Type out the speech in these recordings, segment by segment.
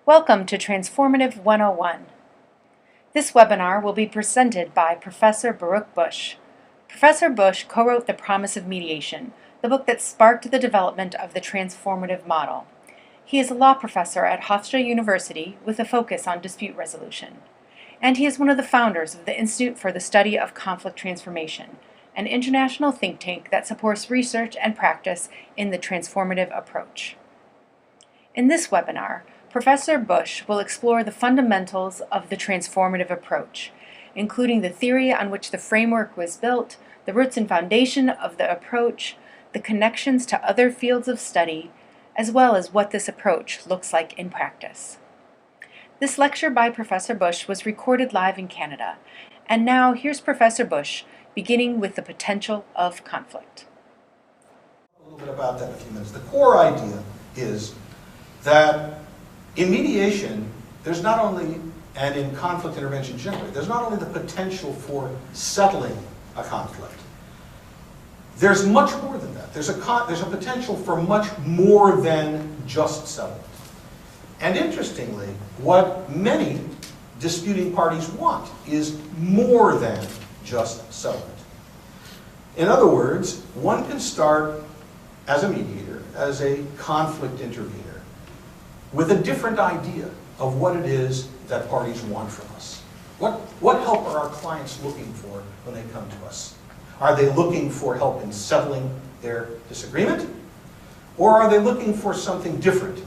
Welcome to Transformative 101. This webinar will be presented by Professor Baruch Bush. Professor Bush co-wrote The Promise of Mediation, the book that sparked the development of the transformative model. He is a law professor at Hofstra University with a focus on dispute resolution. And he is one of the founders of the Institute for the Study of Conflict Transformation, an international think tank that supports research and practice in the transformative approach. In this webinar, Professor Bush will explore the fundamentals of the transformative approach, including the theory on which the framework was built, the roots and foundation of the approach, the connections to other fields of study, as well as what this approach looks like in practice. This lecture by Professor Bush was recorded live in Canada, and now here's Professor Bush, beginning with the potential of conflict. A little bit about that in a few minutes. The core idea is that in mediation, there's not only, and in conflict intervention generally, there's not only the potential for settling a conflict. There's much more than that. There's a potential for much more than just settlement. And interestingly, what many disputing parties want is more than just settlement. In other words, one can start as a mediator, as a conflict intervener, with a different idea of what it is that parties want from us. What help are our clients looking for when they come to us? Are they looking for help in settling their disagreement? Or are they looking for something different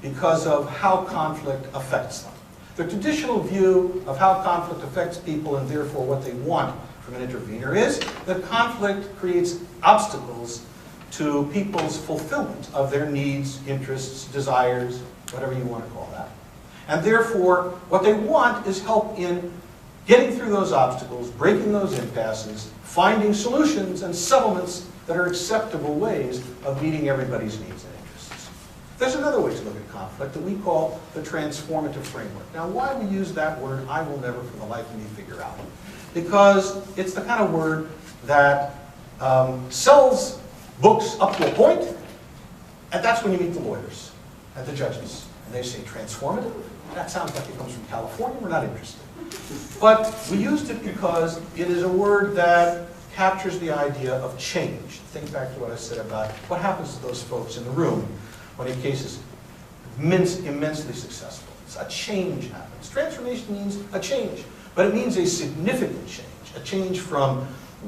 because of how conflict affects them? The traditional view of how conflict affects people and therefore what they want from an intervener is that conflict creates obstacles to people's fulfillment of their needs, interests, desires, whatever you want to call that. And therefore, what they want is help in getting through those obstacles, breaking those impasses, finding solutions and settlements that are acceptable ways of meeting everybody's needs and interests. There's another way to look at conflict that we call the transformative framework. Now, why we use that word, I will never for the life of me figure out. Because it's the kind of word that sells books up to a point, and that's when you meet the lawyers and the judges. And they say, transformative? That sounds like it comes from California. We're not interested. But we used it because it is a word that captures the idea of change. Think back to what I said about what happens to those folks in the room when a case is immensely successful. A change happens. Transformation means a change, but it means a significant change. A change from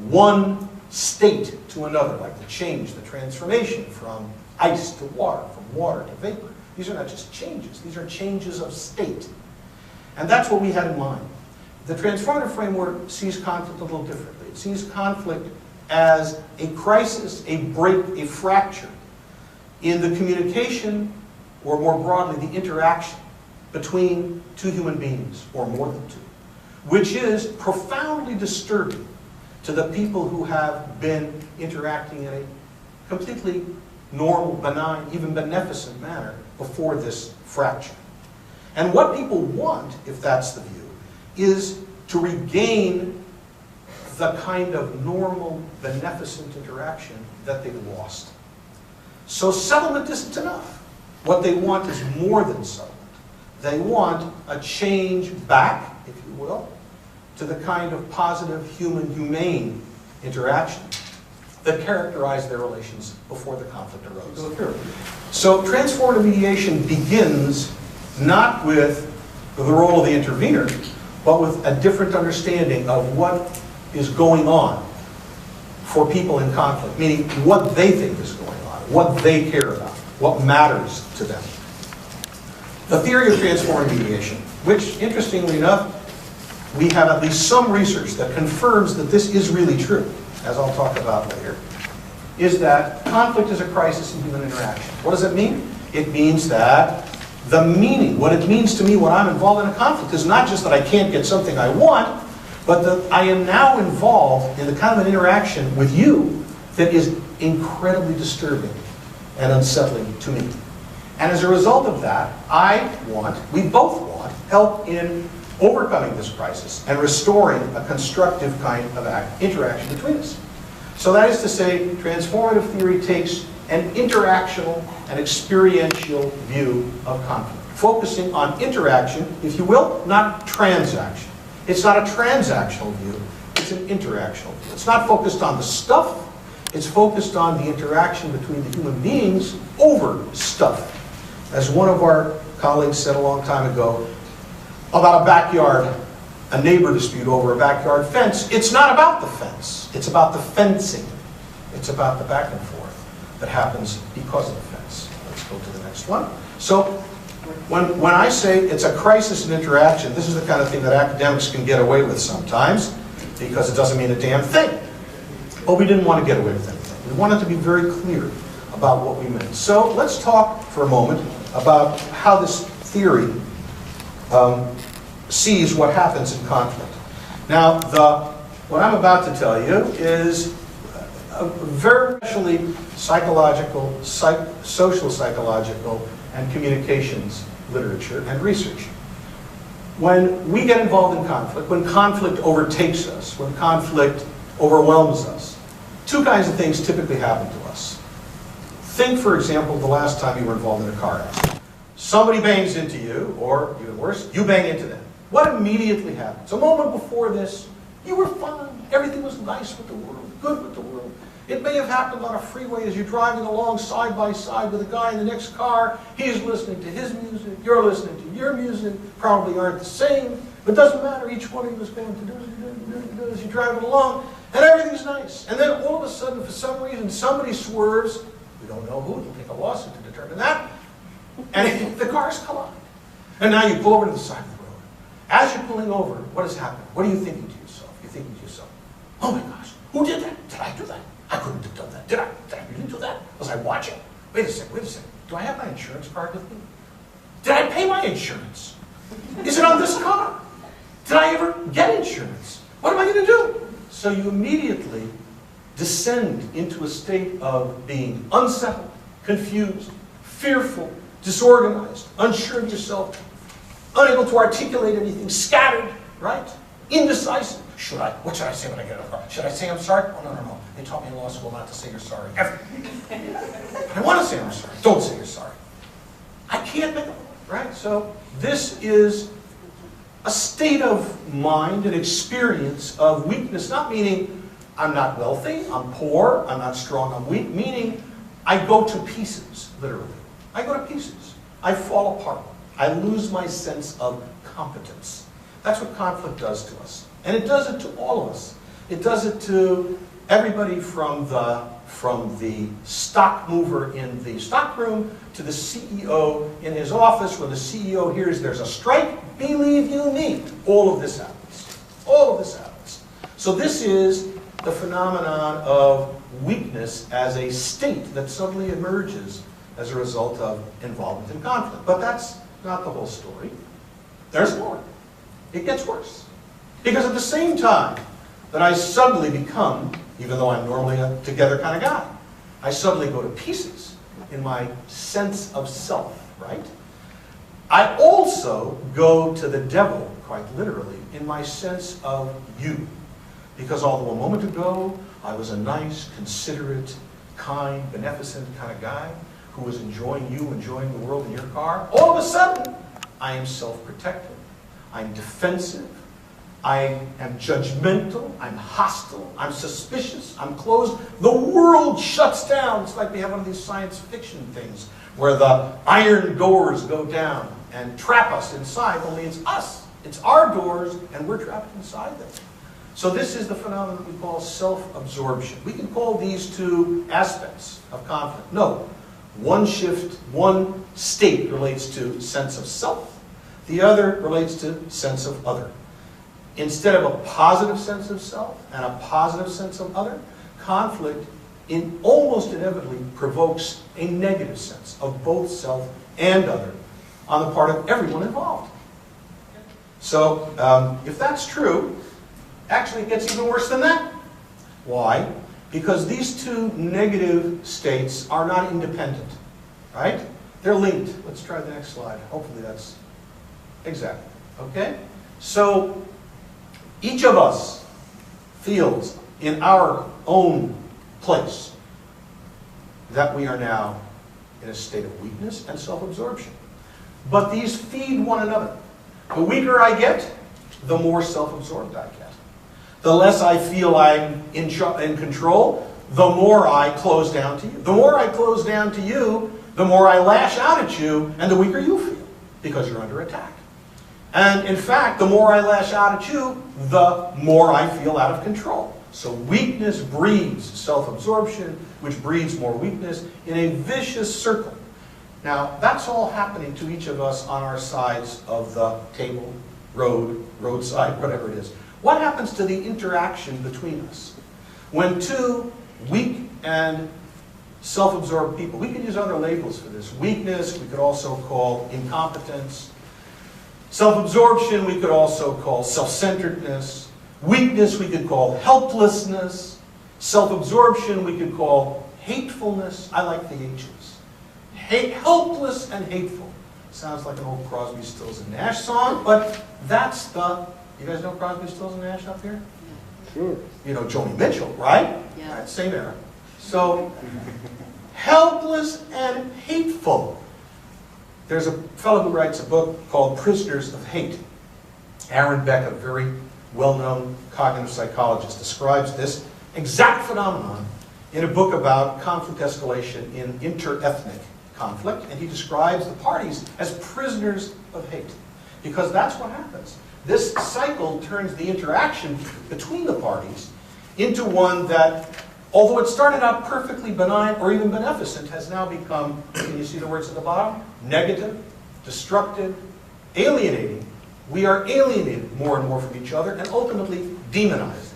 one state to another, like the change, the transformation from ice to water, from water to vapor. These are not just changes, these are changes of state. And that's what we had in mind. The transformative framework sees conflict a little differently. It sees conflict as a crisis, a break, a fracture in the communication, or more broadly, the interaction between two human beings, or more than two, which is profoundly disturbing to the people who have been interacting in a completely normal, benign, even beneficent manner before this fracture. And what people want, if that's the view, is to regain the kind of normal, beneficent interaction that they've lost. So settlement isn't enough. What they want is more than settlement. They want a change back, if you will, to the kind of positive, human, humane interaction that characterized their relations before the conflict arose. So transformative mediation begins not with the role of the intervener, but with a different understanding of what is going on for people in conflict, meaning what they think is going on, what they care about, what matters to them. The theory of transformative mediation, which, interestingly enough, we have at least some research that confirms that this is really true, as I'll talk about later, is that conflict is a crisis in human interaction. What does it mean? It means that the meaning, what it means to me when I'm involved in a conflict, is not just that I can't get something I want, but that I am now involved in the kind of an interaction with you that is incredibly disturbing and unsettling to me. And as a result of that, we both want, help in overcoming this crisis and restoring a constructive kind of interaction between us. So that is to say, transformative theory takes an interactional and experiential view of conflict. focusing on interaction, if you will, not transaction. It's not a transactional view, it's an interactional view. It's not focused on the stuff, it's focused on the interaction between the human beings over stuff. As one of our colleagues said a long time ago about a backyard, a neighbor dispute over a backyard fence, it's not about the fence, it's about the fencing. It's about the back and forth that happens because of the fence. Let's go to the next one. So when I say it's a crisis in interaction, this is the kind of thing that academics can get away with sometimes because it doesn't mean a damn thing. But we didn't want to get away with anything. We wanted to be very clear about what we meant. So let's talk for a moment about how this theory sees what happens in conflict. Now, what I'm about to tell you is a very especially psychological, social psychological, and communications literature and research. When we get involved in conflict, when conflict overtakes us, when conflict overwhelms us, two kinds of things typically happen to us. Think, for example, the last time you were involved in a car accident. Somebody bangs into you, or even worse, you bang into them. What immediately happens? A moment before this, you were fine. Everything was nice with the world, good with the world. It may have happened on a freeway as you're driving along side by side with a guy in the next car. He's listening to his music, you're listening to your music, probably aren't the same, but it doesn't matter. Each one of you is going to do as you're driving along, and everything's nice. And then all of a sudden, for some reason, somebody swerves. We don't know who. It'll take a lawsuit to determine that. And the cars collide. And now you pull over to the side of the road. As you're pulling over, what has happened? What are you thinking to yourself? You're thinking to yourself, oh my gosh, who did that? Did I do that? I couldn't have done that. Did I really do that? Was I watching? Wait a second. Do I have my insurance card with me? Did I pay my insurance? Is it on this car? Did I ever get insurance? What am I going to do? So you immediately descend into a state of being unsettled, confused, fearful, disorganized, unsure of yourself, unable to articulate anything, scattered, right? Indecisive. What should I say when I get out of the car? Should I say I'm sorry? Oh, no. They taught me in law school not to say you're sorry, ever. I want to say I'm sorry. Don't say you're sorry. I can't make it, right? So this is a state of mind, an experience of weakness, not meaning I'm not wealthy, I'm poor, I'm not strong, I'm weak, meaning I go to pieces, literally. I go to pieces. I fall apart. I lose my sense of competence. That's what conflict does to us. And it does it to all of us. It does it to everybody from the stock mover in the stockroom to the CEO in his office. When the CEO hears there's a strike, believe you me, all of this happens. All of this happens. So this is the phenomenon of weakness as a state that suddenly emerges as a result of involvement in conflict. But that's not the whole story. There's more. It gets worse. Because at the same time that I suddenly become, even though I'm normally a together kind of guy, I suddenly go to pieces in my sense of self, right? I also go to the devil, quite literally, in my sense of you. Because although a moment ago I was a nice, considerate, kind, beneficent kind of guy who was enjoying you, enjoying the world in your car, all of a sudden I am self-protective, I'm defensive, I am judgmental, I'm hostile, I'm suspicious, I'm closed. The world shuts down. It's like we have one of these science fiction things where the iron doors go down and trap us inside, only it's us. It's our doors and we're trapped inside them. So this is the phenomenon we call self-absorption. We can call these two aspects of conflict. No, one state relates to sense of self, the other relates to sense of other. Instead of a positive sense of self and a positive sense of other, conflict almost inevitably provokes a negative sense of both self and other on the part of everyone involved. So if that's true, actually it gets even worse than that. Why? Because these two negative states are not independent, right? They're linked. Let's try the next slide. Hopefully that's exactly, okay? So each of us feels in our own place that we are now in a state of weakness and self-absorption. but these feed one another. The weaker I get, the more self-absorbed I get. The less I feel I'm in control, the more I close down to you. The more I close down to you, the more I lash out at you, and the weaker you feel, because you're under attack. And in fact, the more I lash out at you, the more I feel out of control. So weakness breeds self-absorption, which breeds more weakness in a vicious circle. Now, that's all happening to each of us on our sides of the table, roadside, whatever it is. What happens to the interaction between us? When two weak and self-absorbed people, we can use other labels for this. Weakness, we could also call incompetence. Self-absorption, we could also call self-centeredness. Weakness, we could call helplessness. Self-absorption, we could call hatefulness. I like the H's. Helpless and hateful. Sounds like an old Crosby, Stills and Nash song, but that's the... You guys know Crosby, Stills and Nash up here? Sure. You know Joni Mitchell, right? Yeah. Right, same era. So, helpless and hateful. There's a fellow who writes a book called Prisoners of Hate. Aaron Beck, a very well-known cognitive psychologist, describes this exact phenomenon in a book about conflict escalation in inter-ethnic conflict, and he describes the parties as prisoners of hate, because that's what happens. This cycle turns the interaction between the parties into one that, although it started out perfectly benign or even beneficent, has now become, can you see the words at the bottom? Negative, destructive, alienating. We are alienated more and more from each other and ultimately demonized.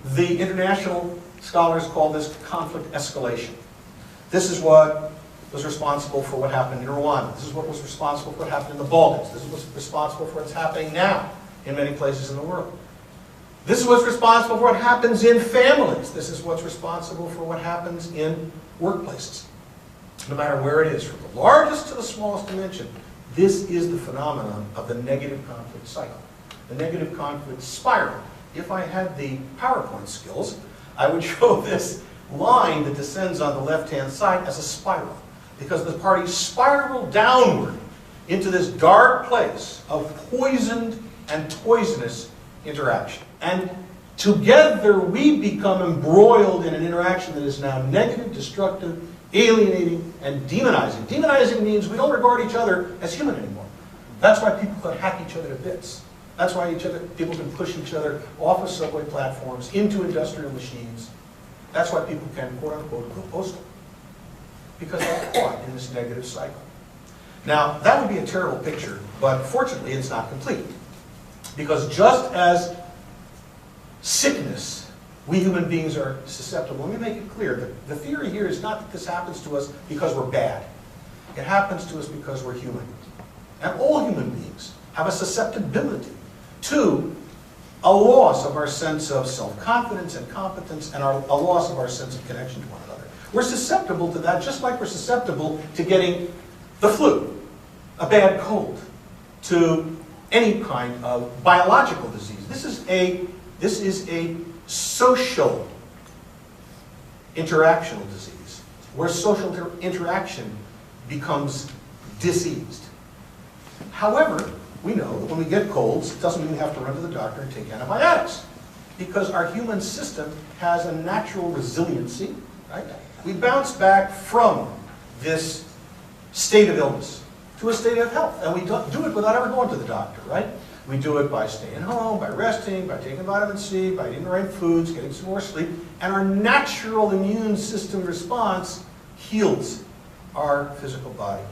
The international scholars call this conflict escalation. This is what was responsible for what happened in Rwanda. This is what was responsible for what happened in the Balkans. This is what's responsible for what's happening now in many places in the world. This is what's responsible for what happens in families. This is what's responsible for what happens in workplaces. No matter where it is, from the largest to the smallest dimension, this is the phenomenon of the negative conflict cycle. The negative conflict spiral. If I had the PowerPoint skills, I would show this line that descends on the left-hand side as a spiral, because the parties spiral downward into this dark place of poisoned and poisonous interaction. And together we become embroiled in an interaction that is now negative, destructive, alienating, and demonizing. Demonizing means we don't regard each other as human anymore. That's why people can hack each other to bits. That's why people can push each other off of subway platforms into industrial machines. That's why people can, quote-unquote, go postal. Because they're caught in this negative cycle. Now, that would be a terrible picture, but fortunately it's not complete. Because just as sickness, we human beings are susceptible. Let me make it clear that the theory here is not that this happens to us because we're bad. It happens to us because we're human. And all human beings have a susceptibility to a loss of our sense of self-confidence and competence, and a loss of our sense of connection to one another. We're susceptible to that, just like we're susceptible to getting the flu, a bad cold, to any kind of biological disease. This is a social interactional disease, where social interaction becomes diseased. However, we know that when we get colds, it doesn't mean we have to run to the doctor and take antibiotics, because our human system has a natural resiliency, right? We bounce back from this state of illness to a state of health, and we do it without ever going to the doctor, right? We do it by staying home, by resting, by taking vitamin C, by eating the right foods, getting some more sleep, and our natural immune system response heals our physical body.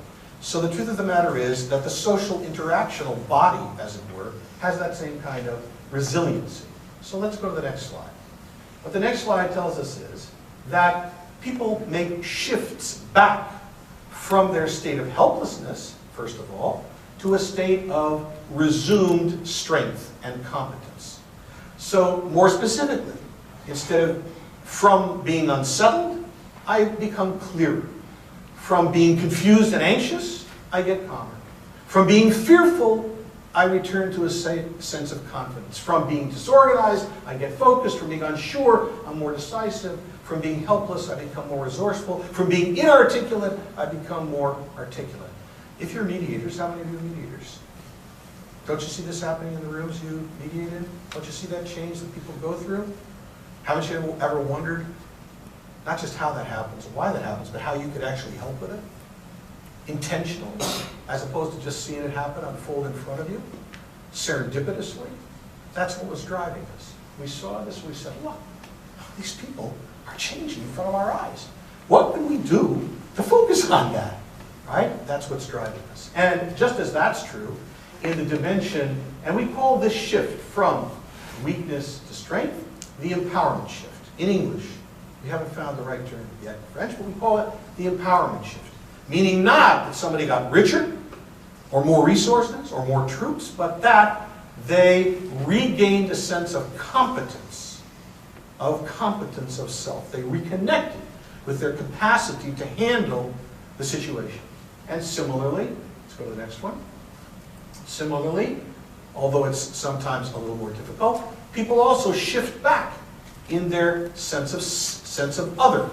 So the truth of the matter is that the social interactional body, as it were, has that same kind of resiliency. So let's go to the next slide. What the next slide tells us is that people make shifts back from their state of helplessness, first of all, to a state of resumed strength and competence. So more specifically, instead of from being unsettled, I become clearer. From being confused and anxious, I get calmer. From being fearful, I return to a sense of confidence. From being disorganized, I get focused. From being unsure, I'm more decisive. From being helpless, I become more resourceful. From being inarticulate, I become more articulate. If you're mediators, how many of you are mediators? Don't you see this happening in the rooms you mediate in? Don't you see that change that people go through? Haven't you ever wondered, not just how that happens, why that happens, but how you could actually help with it? Intentionally, as opposed to just seeing it happen, unfold in front of you, serendipitously. That's what was driving us. We saw this, we said, look, these people are changing in front of our eyes. What can we do to focus on that? Right? That's what's driving us. And just as that's true, in the dimension, and we call this shift from weakness to strength, the empowerment shift. In English, we haven't found the right term yet in French, but we call it the empowerment shift. Meaning not that somebody got richer, or more resources, or more troops, but that they regained a sense of competence of self. They reconnected with their capacity to handle the situation. And similarly, let's go to the next one. Similarly, although it's sometimes a little more difficult, people also shift back in their sense of other.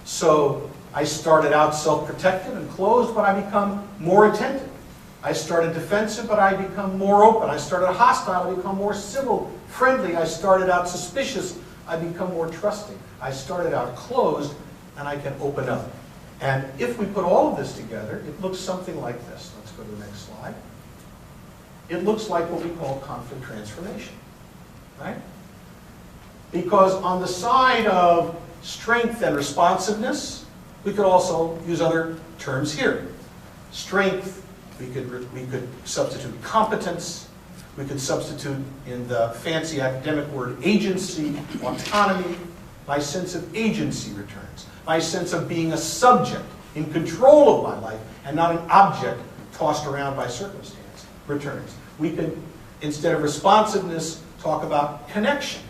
So I started out self-protective and closed, but I become more attentive. I started defensive, but I become more open. I started hostile, I become more civil, friendly. I started out suspicious, I become more trusting. I started out closed, and I can open up. And if we put all of this together, it looks something like this. Let's go to the next slide. It looks like what we call conflict transformation, right? Because on the side of strength and responsiveness, we could also use other terms here. Strength, we could substitute competence. We could substitute in the fancy academic word agency, autonomy. My sense of agency returns. My sense of being a subject in control of my life and not an object tossed around by circumstance returns. We can, instead of responsiveness, talk about connection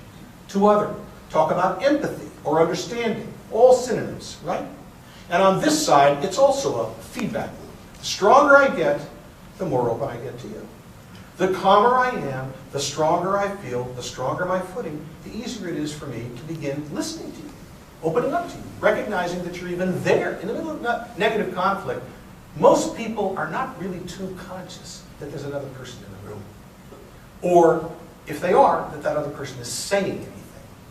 to other. Talk about empathy or understanding. All synonyms, right? And on this side, it's also a feedback loop. The stronger I get, the more open I get to you. The calmer I am, the stronger I feel, the stronger my footing, the easier it is for me to begin listening to you, opening up to you, recognizing that you're even there in the middle of negative conflict. Most people are not really too conscious that there's another person in the room. Or, if they are, that that other person is saying anything,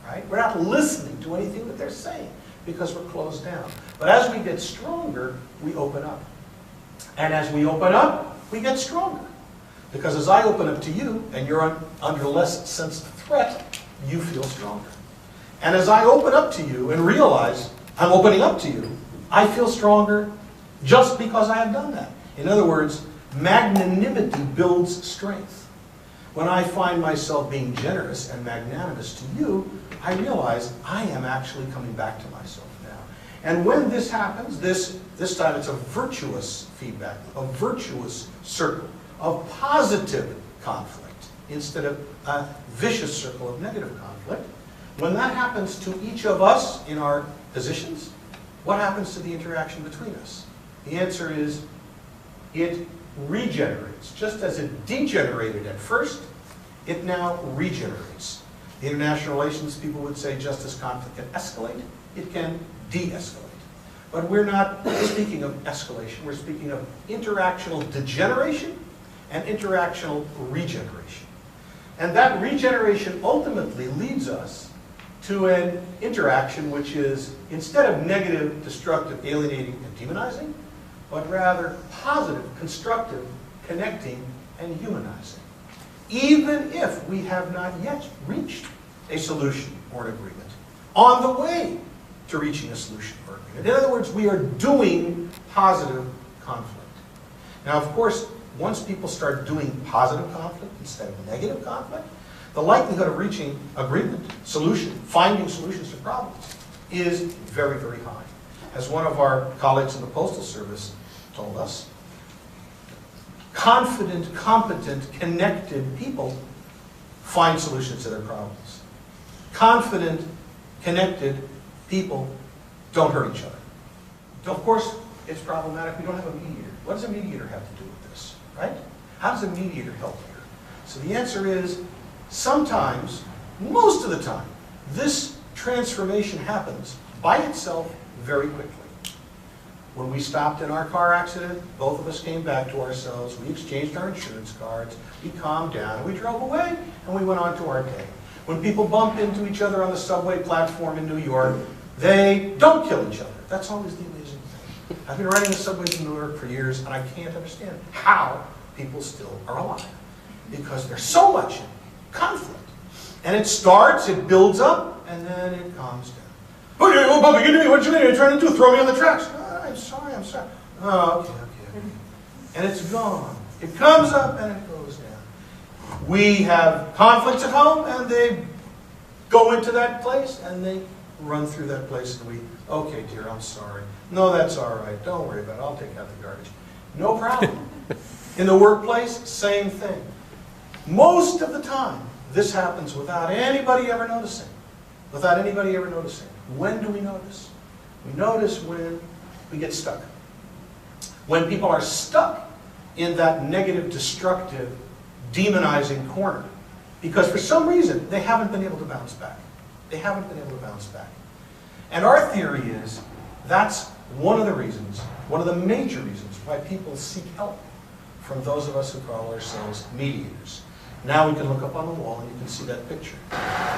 right? We're not listening to anything that they're saying because we're closed down. But as we get stronger, we open up. And as we open up, we get stronger. Because as I open up to you, and you're under less sense of threat, you feel stronger. And as I open up to you and realize I'm opening up to you, I feel stronger just because I have done that. In other words, magnanimity builds strength. When I find myself being generous and magnanimous to you, I realize I am actually coming back to myself now. And when this happens, this time it's a virtuous feedback, a virtuous circle of positive conflict instead of a vicious circle of negative conflict. When that happens to each of us in our positions, what happens to the interaction between us? The answer is it regenerates. Just as it degenerated at first, it now regenerates. The international relations people would say just as conflict can escalate, it can de-escalate. But we're not speaking of escalation, we're speaking of interactional degeneration and interactional regeneration. And that regeneration ultimately leads us to an interaction which is, instead of negative, destructive, alienating, and demonizing, but rather positive, constructive, connecting, and humanizing. Even if we have not yet reached a solution or an agreement, on the way to reaching a solution or agreement. In other words, we are doing positive conflict. Now, of course, once people start doing positive conflict instead of negative conflict, the likelihood of reaching agreement, solution, finding solutions to problems is very, very high. As one of our colleagues in the Postal Service told us, confident, competent, connected people find solutions to their problems. Confident, connected people don't hurt each other. Of course, it's problematic. We don't have a mediator. What does a mediator have to do with this, right? How does a mediator help here? So the answer is, sometimes, most of the time, this transformation happens by itself very quickly. When we stopped in our car accident, both of us came back to ourselves, we exchanged our insurance cards, we calmed down, and we drove away, and we went on to our day. When people bump into each other on the subway platform in New York, they don't kill each other. That's always the amazing thing. I've been riding the subways in New York for years, and I can't understand how people still are alive. Because there's so much conflict. And it starts, it builds up, and then it calms down. Oh, bumping into me, what you mean? You're trying to do? Throw me on the tracks. Oh, I'm sorry. Oh, okay. And it's gone. It comes up and it goes down. We have conflicts at home, and they go into that place, and they run through that place, and we, okay, dear, I'm sorry. No, that's all right. Don't worry about it. I'll take out the garbage. No problem. In the workplace, same thing. Most of the time, this happens without anybody ever noticing. Without anybody ever noticing. When do we notice? We notice when we get stuck. When people are stuck in that negative, destructive, demonizing corner. Because for some reason, they haven't been able to bounce back. They haven't been able to bounce back. And our theory is that's one of the reasons, one of the major reasons why people seek help from those of us who call ourselves mediators. Now we can look up on the wall and you can see that picture.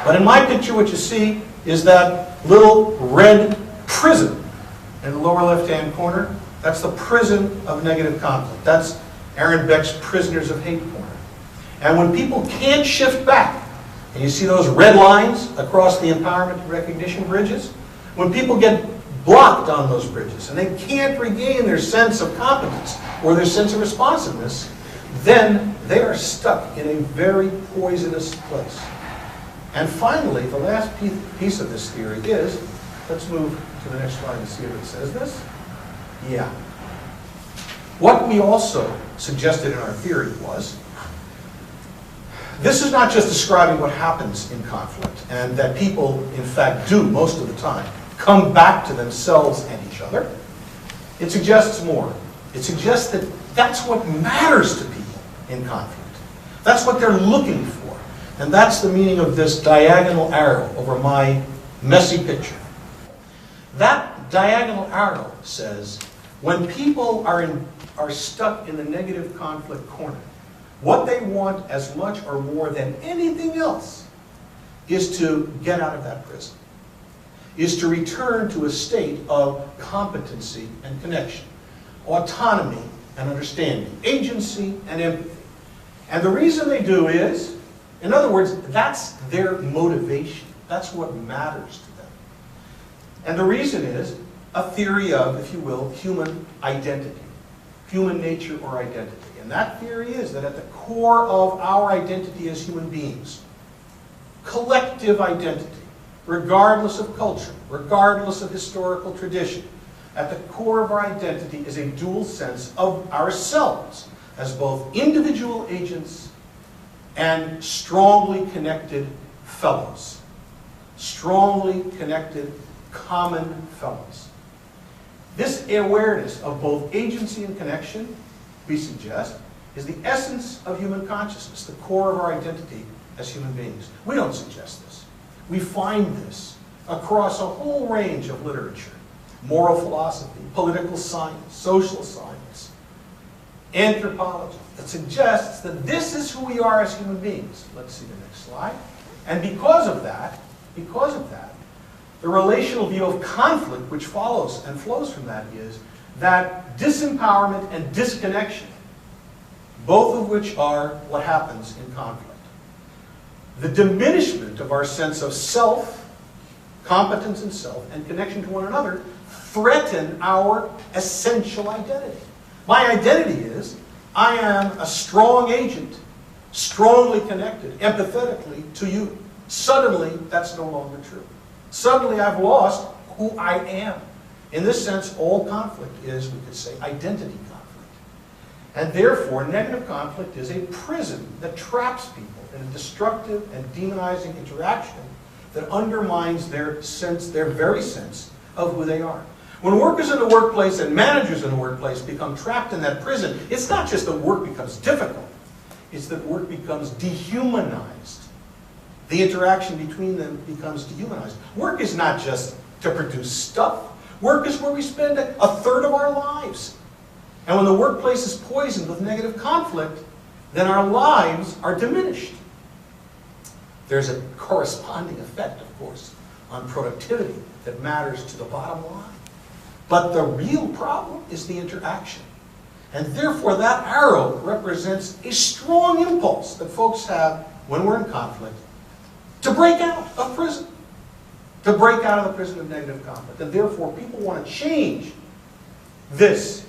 But in my picture, what you see is that little red prism in the lower left-hand corner. That's the prison of negative conflict. That's Aaron Beck's Prisoners of Hate corner. And when people can't shift back, and you see those red lines across the empowerment and recognition bridges, when people get blocked on those bridges and they can't regain their sense of competence or their sense of responsiveness, then they are stuck in a very poisonous place. And finally, the last piece of this theory is, let's move to the next slide and see if it says this. Yeah. What we also suggested in our theory was, this is not just describing what happens in conflict, and that people, in fact, do most of the time, come back to themselves and each other. It suggests more. It suggests that that's what matters to people in conflict. That's what they're looking for. And that's the meaning of this diagonal arrow over my messy picture. That diagonal arrow says, when people are stuck in the negative conflict corner, what they want as much or more than anything else is to get out of that prison, is to return to a state of competency and connection, autonomy and understanding, agency and empathy. And the reason they do is, in other words, that's their motivation. That's what matters to them. And the reason is a theory of, if you will, human identity, human nature or identity. And that theory is that at the core of our identity as human beings, collective identity, regardless of culture, regardless of historical tradition, at the core of our identity is a dual sense of ourselves as both individual agents and strongly connected fellows. Strongly connected, common fellows. This awareness of both agency and connection, we suggest, is the essence of human consciousness, the core of our identity as human beings. We don't suggest this. We find this across a whole range of literature: moral philosophy, political science, social science, anthropology, that suggests that this is who we are as human beings. Let's see the next slide. And because of that, the relational view of conflict which follows and flows from that is that disempowerment and disconnection, both of which are what happens in conflict. The diminishment of our sense of self, competence in self, and connection to one another threaten our essential identity. My identity is, I am a strong agent, strongly connected, empathetically to you. Suddenly, that's no longer true. Suddenly, I've lost who I am. In this sense, all conflict is, we could say, identity conflict. And therefore, negative conflict is a prison that traps people in a destructive and demonizing interaction that undermines their sense, their very sense of who they are. When workers in the workplace and managers in the workplace become trapped in that prison, it's not just that work becomes difficult, it's that work becomes dehumanized. The interaction between them becomes dehumanized. Work is not just to produce stuff. Work is where we spend a third of our lives. And when the workplace is poisoned with negative conflict, then our lives are diminished. There's a corresponding effect, of course, on productivity that matters to the bottom line. But the real problem is the interaction. And therefore, that arrow represents a strong impulse that folks have when we're in conflict to break out of prison, to break out of the prison of negative conflict. And therefore, people want to change this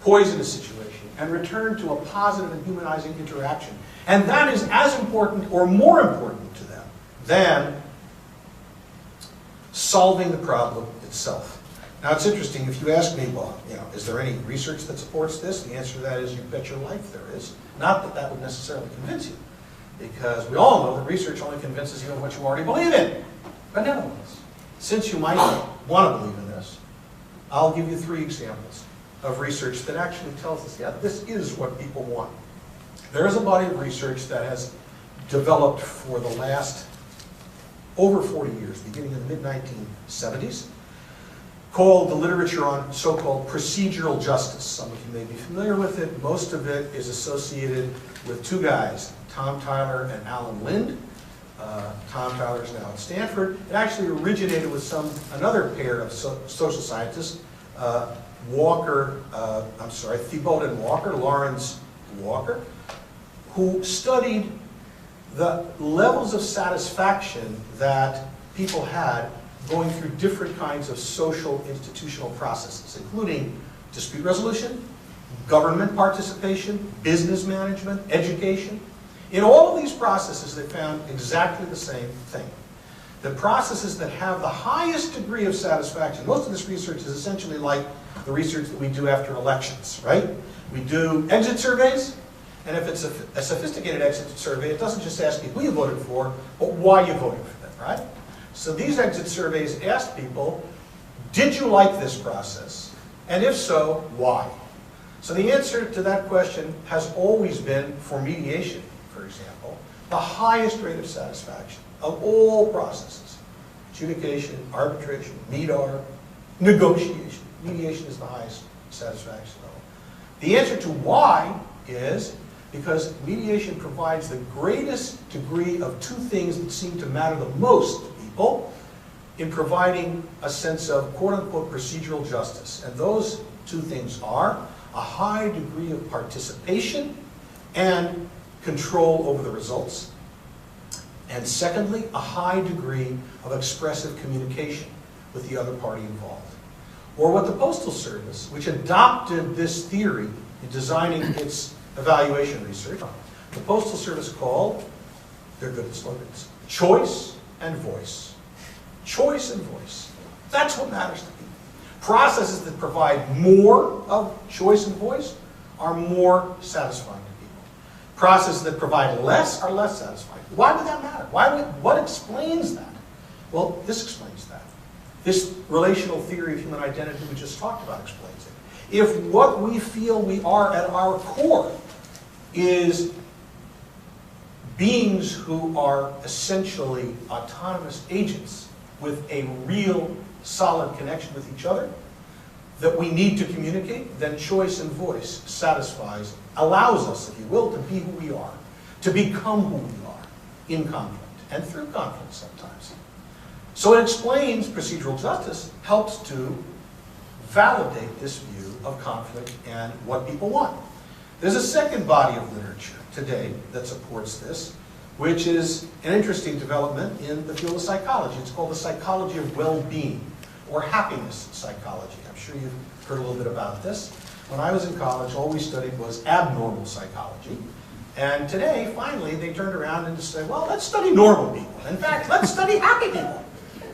poisonous situation and return to a positive and humanizing interaction. And that is as important or more important to them than solving the problem itself. Now, it's interesting, if you ask me, well, is there any research that supports this? The answer to that is, you bet your life there is. Not that that would necessarily convince you, because we all know that research only convinces you of what you already believe in. But nevertheless, since you might want to believe in this, I'll give you 3 examples of research that actually tells us, yeah, this is what people want. There is a body of research that has developed for the last over 40 years, beginning in the mid-1970s, called the literature on so-called procedural justice. Some of you may be familiar with it. Most of it is associated with 2 guys, Tom Tyler and Alan Lind. Tom Tyler is now at Stanford. It actually originated with another pair of social scientists, Thibault and Walker, Lawrence Walker, who studied the levels of satisfaction that people had going through different kinds of social institutional processes, including dispute resolution, government participation, business management, education. In all of these processes, they found exactly the same thing. The processes that have the highest degree of satisfaction, most of this research is essentially like the research that we do after elections, right? We do exit surveys, and if it's a sophisticated exit survey, it doesn't just ask you who you voted for, but why you voted for them, right? So these exit surveys asked people, did you like this process? And if so, why? So the answer to that question has always been, for mediation, for example, the highest rate of satisfaction of all processes. Adjudication, arbitration, MEDAR, negotiation. Mediation is the highest satisfaction level. The answer to why is because mediation provides the greatest degree of 2 things that seem to matter the most to people in providing a sense of quote-unquote procedural justice. And those 2 things are a high degree of participation and control over the results. And secondly, a high degree of expressive communication with the other party involved. Or what the Postal Service, which adopted this theory in designing its evaluation research, the Postal Service called, they're good at slogans, choice and voice. Choice and voice. That's what matters to people. Processes that provide more of choice and voice are more satisfying to people. Processes that provide less are less satisfying. Why would that matter? What explains that? Well, this explains that. This relational theory of human identity we just talked about explains it. If what we feel we are at our core is beings who are essentially autonomous agents with a real solid connection with each other, that we need to communicate, then choice and voice satisfies, allows us, if you will, to be who we are, to become who we are in conflict, and through conflict sometimes. So it explains procedural justice, helps to validate this view of conflict and what people want. There's a second body of literature today that supports this, which is an interesting development in the field of psychology. It's called the psychology of well-being, or happiness psychology. I'm sure you've heard a little bit about this. When I was in college, all we studied was abnormal psychology. And today, finally, they turned around and said, well, let's study normal people. In fact, let's study happy people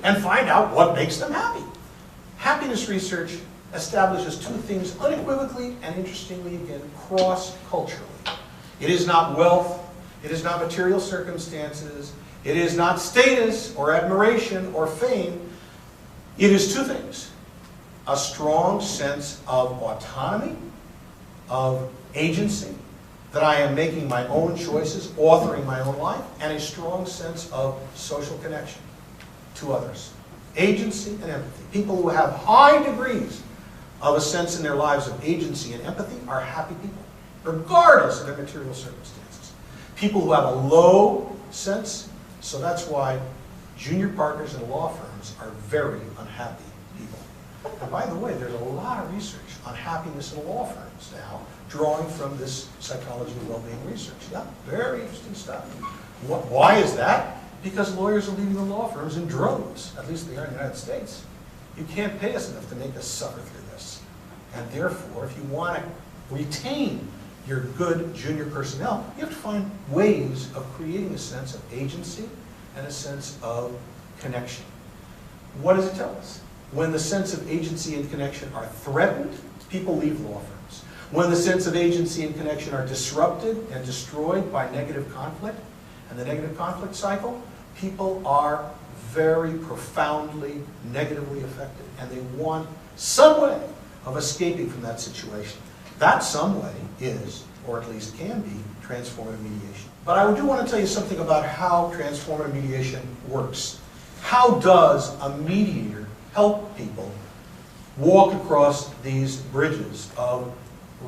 and find out what makes them happy. Happiness research establishes 2 things unequivocally and, interestingly again, cross-culturally. It is not wealth, it is not material circumstances, it is not status or admiration or fame. It is 2 things: a strong sense of autonomy, of agency, that I am making my own choices, authoring my own life, and a strong sense of social connection to others. agency and empathy. People who have high degrees of a sense in their lives of agency and empathy are happy people, regardless of their material circumstances. People who have a low sense, so that's why junior partners in law firms are very unhappy people. And by the way, there's a lot of research on happiness in law firms now, drawing from this psychology of well-being research. Yeah, very interesting stuff. Why is that? Because lawyers are leaving the law firms in droves, at least they are in the United States. You can't pay us enough to make us suffer through this. And therefore, if you want to retain your good junior personnel, you have to find ways of creating a sense of agency and a sense of connection. What does it tell us? When the sense of agency and connection are threatened, people leave law firms. When the sense of agency and connection are disrupted and destroyed by negative conflict and the negative conflict cycle, people are very profoundly negatively affected, and they want some way of escaping from that situation. That some way is, or at least can be, transformative mediation. But I do want to tell you something about how transformative mediation works. How does a mediator help people walk across these bridges of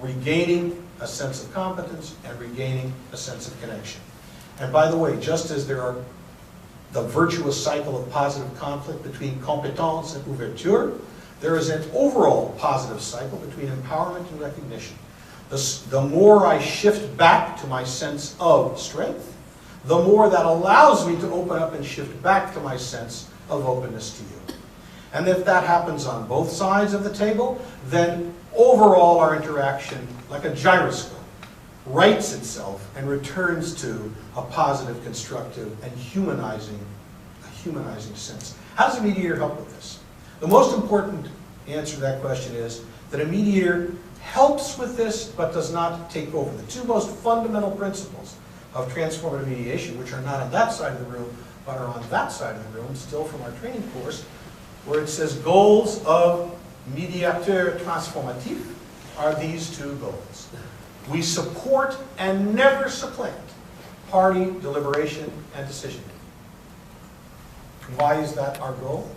regaining a sense of competence and regaining a sense of connection? And by the way, just as there are the virtuous cycle of positive conflict between compétence and ouverture, there is an overall positive cycle between empowerment and recognition. The more I shift back to my sense of strength, the more that allows me to open up and shift back to my sense of openness to you. And if that happens on both sides of the table, then overall our interaction, like a gyroscope, rights itself and returns to a positive, constructive, and humanizing sense. How does a mediator help with this? The most important answer to that question is that a mediator helps with this but does not take over. The two most fundamental principles of transformative mediation, which are not on that side of the room but are on that side of the room, still from our training course, where it says goals of médiateur transformatif, are these two goals. We support and never supplant party deliberation and decision-making. Why is that our goal?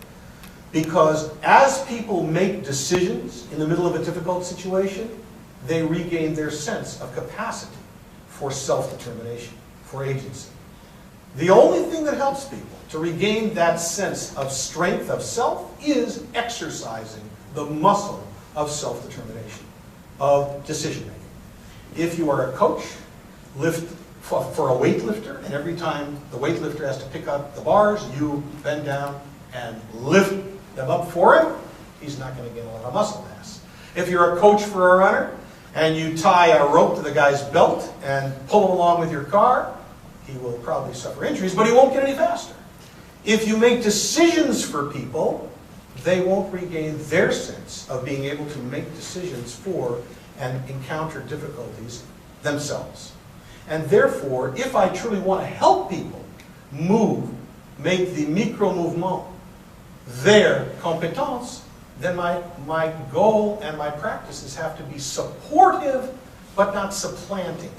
Because as people make decisions in the middle of a difficult situation, they regain their sense of capacity for self-determination, for agency. The only thing that helps people to regain that sense of strength of self is exercising the muscle of self-determination, of decision-making. If you are a coach, lift for a weightlifter, and every time the weightlifter has to pick up the bars, you bend down and lift them up for him, he's not going to gain a lot of muscle mass. If you're a coach for a runner, and you tie a rope to the guy's belt and pull him along with your car, he will probably suffer injuries, but he won't get any faster. If you make decisions for people, they won't regain their sense of being able to make decisions for and encounter difficulties themselves. And therefore, if I truly want to help people move, make the micro-mouvement their compétence, then my goal and my practices have to be supportive, but not supplanting.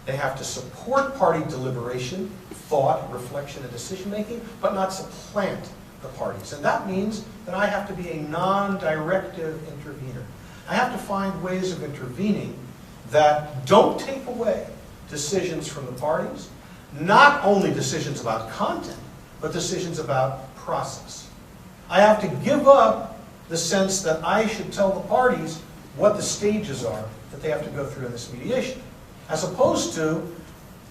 They have to support party deliberation, thought, reflection, and decision-making, but not supplant the parties. And that means that I have to be a non-directive intervener. I have to find ways of intervening that don't take away decisions from the parties, not only decisions about content, but decisions about process. I have to give up the sense that I should tell the parties what the stages are that they have to go through in this mediation, as opposed to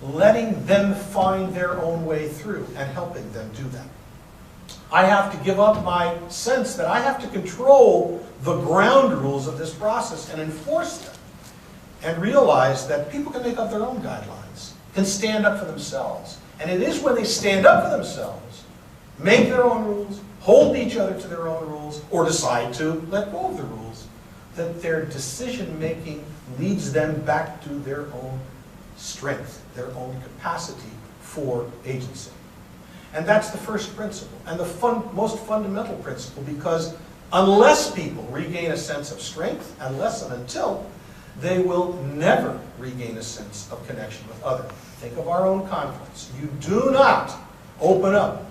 letting them find their own way through and helping them do that. I have to give up my sense that I have to control the ground rules of this process and enforce them, and realize that people can make up their own guidelines, can stand up for themselves. And it is when they stand up for themselves, make their own rules, hold each other to their own rules, or decide to let go of the rules, that their decision-making leads them back to their own strength, their own capacity for agency. And that's the first principle, and the most fundamental principle, because unless people regain a sense of strength, unless and until, they will never regain a sense of connection with others. Think of our own conflicts. You do not open up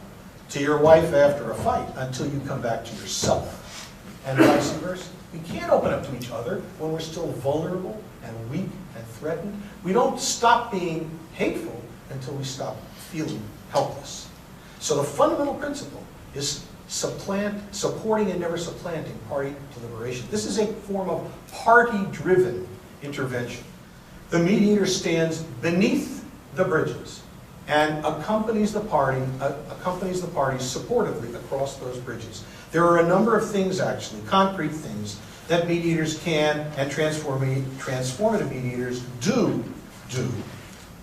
to your wife after a fight until you come back to yourself, and vice versa. We can't open up to each other when we're still vulnerable and weak and threatened. We don't stop being hateful until we stop feeling helpless. So the fundamental principle is supporting and never supplanting party deliberation. This is a form of party-driven intervention. The mediator stands beneath the bridges and accompanies the party supportively across those bridges. There are a number of things, actually, concrete things, that mediators can and transformative mediators do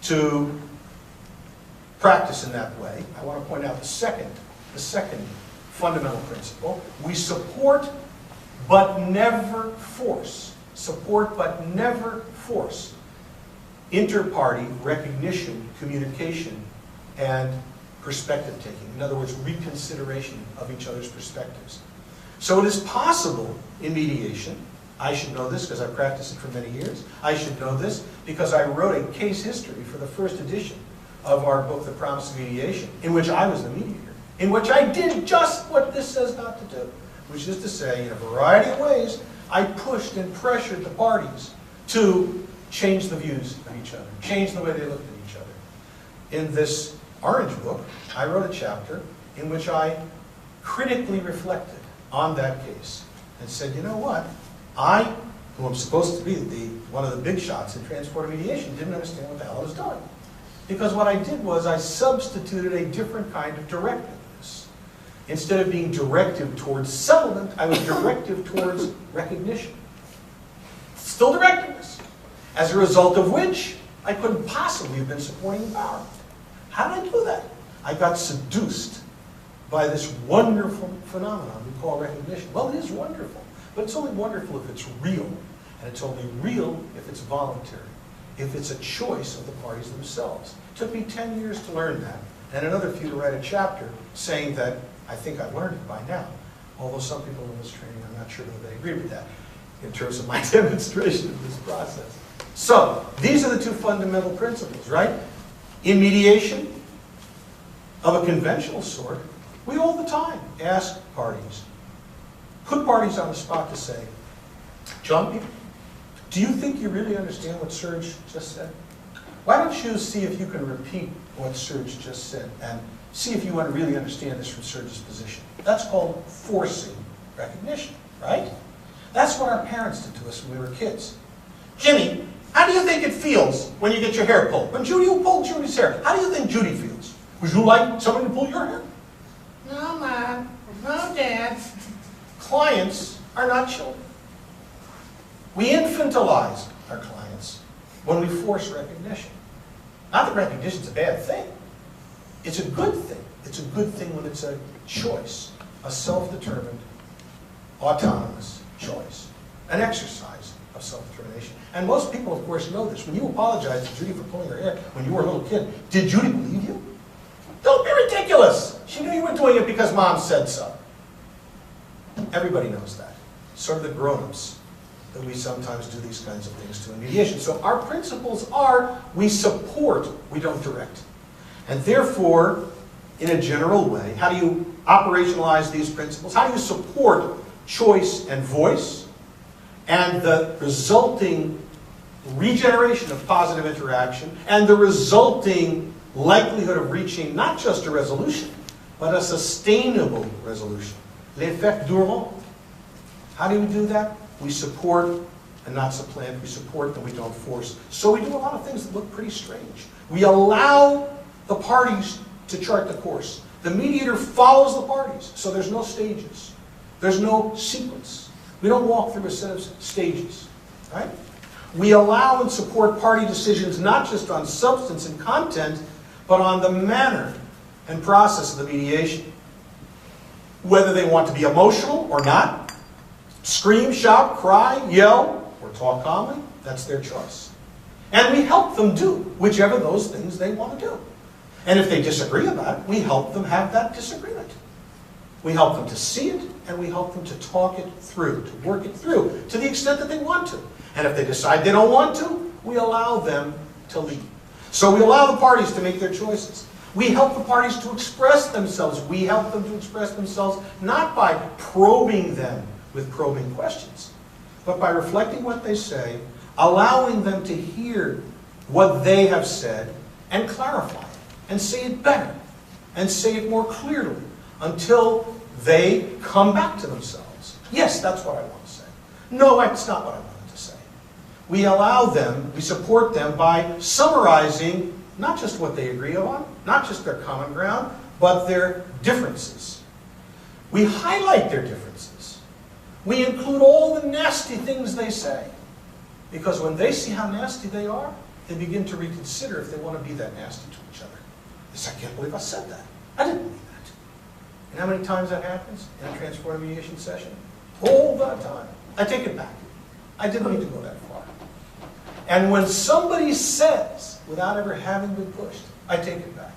to practice in that way. I want to point out the second fundamental principle. We support but never force. Support but never force. Inter-party recognition, communication, and perspective taking. In other words, reconsideration of each other's perspectives. So it is possible in mediation. I should know this because I practiced it for many years. I should know this because I wrote a case history for the first edition of our book, The Promise of Mediation, in which I was the mediator, in which I did just what this says not to do, which is to say, in a variety of ways, I pushed and pressured the parties to change the views of each other, change the way they looked at each other. In this orange book, I wrote a chapter in which I critically reflected on that case and said, you know what? I, who am supposed to be one of the big shots in transformative mediation, didn't understand what the hell I was doing. Because what I did was I substituted a different kind of directiveness. Instead of being directive towards settlement, I was directive towards recognition. Still directiveness. As a result of which, I couldn't possibly have been supporting empowerment. How did I do that? I got seduced by this wonderful phenomenon we call recognition. Well, it is wonderful, but it's only wonderful if it's real, and it's only real if it's voluntary, if it's a choice of the parties themselves. It took me 10 years to learn that, and another few to write a chapter saying that I think I've learned it by now. Although some people in this training, I'm not sure whether they agree with that in terms of my demonstration of this process. So, these are the two fundamental principles, right? In mediation of a conventional sort, we all the time ask parties, put parties on the spot to say, John, do you think you really understand what Serge just said? Why don't you see if you can repeat what Serge just said and see if you want to really understand this from Serge's position? That's called forcing recognition, right? That's what our parents did to us when we were kids. Jimmy, how do you think it feels when you get your hair pulled? When Judy pulled Judy's hair, how do you think Judy feels? Would you like somebody to pull your hair? No, Mom. No, Dad. Clients are not children. We infantilize our clients when we force recognition. Not that recognition's a bad thing. It's a good thing. It's a good thing when it's a choice, a self-determined, autonomous choice, an exercise of self-determination. And most people, of course, know this. When you apologized to Judy for pulling her hair when you were a little kid, did Judy believe you? Don't be ridiculous. She knew you were doing it because Mom said so. Everybody knows that. Sort of the grown-ups that we sometimes do these kinds of things to in mediation. So our principles are we support, we don't direct. And therefore, in a general way, how do you operationalize these principles? How do you support choice and voice and the resulting regeneration of positive interaction and the resulting likelihood of reaching not just a resolution, but a sustainable resolution? L'effet Durand. How do we do that? We support and not supplant. We support and we don't force. So we do a lot of things that look pretty strange. We allow the parties to chart the course. The mediator follows the parties, so there's no stages. There's no sequence. We don't walk through a set of stages, right? We allow and support party decisions not just on substance and content, but on the manner and process of the mediation. Whether they want to be emotional or not, scream, shout, cry, yell, or talk calmly, that's their choice. And we help them do whichever those things they want to do. And if they disagree about it, we help them have that disagreement. We help them to see it, and we help them to talk it through, to work it through, to the extent that they want to. And if they decide they don't want to, we allow them to leave. So we allow the parties to make their choices. We help the parties to express themselves. We help them to express themselves not by probing them with probing questions, but by reflecting what they say, allowing them to hear what they have said, and clarify it, and say it better, and say it more clearly, until they come back to themselves. Yes, that's what I want to say. No, that's not what I wanted to say. We allow them, we support them by summarizing not just what they agree on, not just their common ground, but their differences. We highlight their differences. We include all the nasty things they say. Because when they see how nasty they are, they begin to reconsider if they want to be that nasty to each other. They say, I can't believe I said that. I didn't mean that. And how many times that happens in a transformative mediation session? All the time. I take it back. I didn't mean to go that far. And when somebody says, without ever having been pushed, I take it back.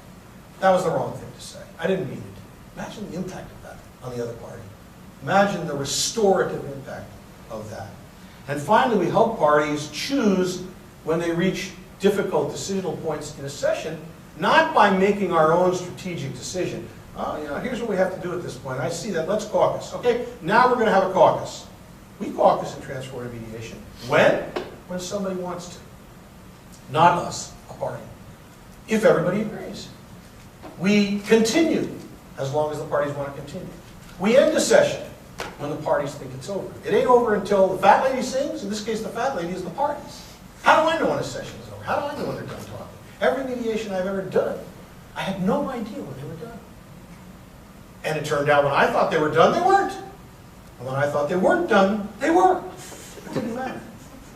That was the wrong thing to say. I didn't mean it. Imagine the impact of that on the other party. Imagine the restorative impact of that. And finally, we help parties choose when they reach difficult decisional points in a session, not by making our own strategic decision. Here's what we have to do at this point. I see that. Let's caucus. Okay, now we're going to have a caucus. We caucus in transformative mediation. When? When somebody wants to. Not us, a party. If everybody agrees. We continue as long as the parties want to continue. We end a session when the parties think it's over. It ain't over until the fat lady sings. In this case, the fat lady is the parties. How do I know when a session is over? How do I know when they're done talking? Every mediation I've ever done, I had no idea when they were done. And it turned out when I thought they were done, they weren't. And when I thought they weren't done, they were. It didn't matter.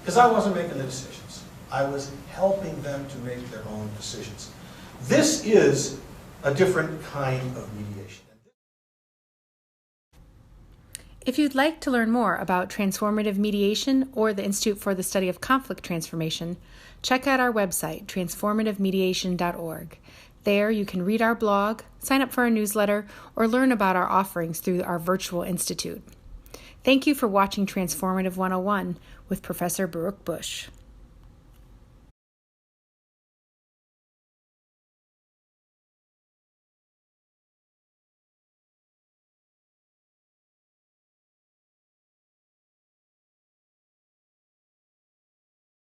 Because I wasn't making the decisions. I was helping them to make their own decisions. This is a different kind of mediation. If you'd like to learn more about transformative mediation or the Institute for the Study of Conflict Transformation, check out our website, transformativemediation.org. There you can read our blog, sign up for our newsletter, or learn about our offerings through our virtual institute. Thank you for watching Transformative 101 with Professor Baruch Bush.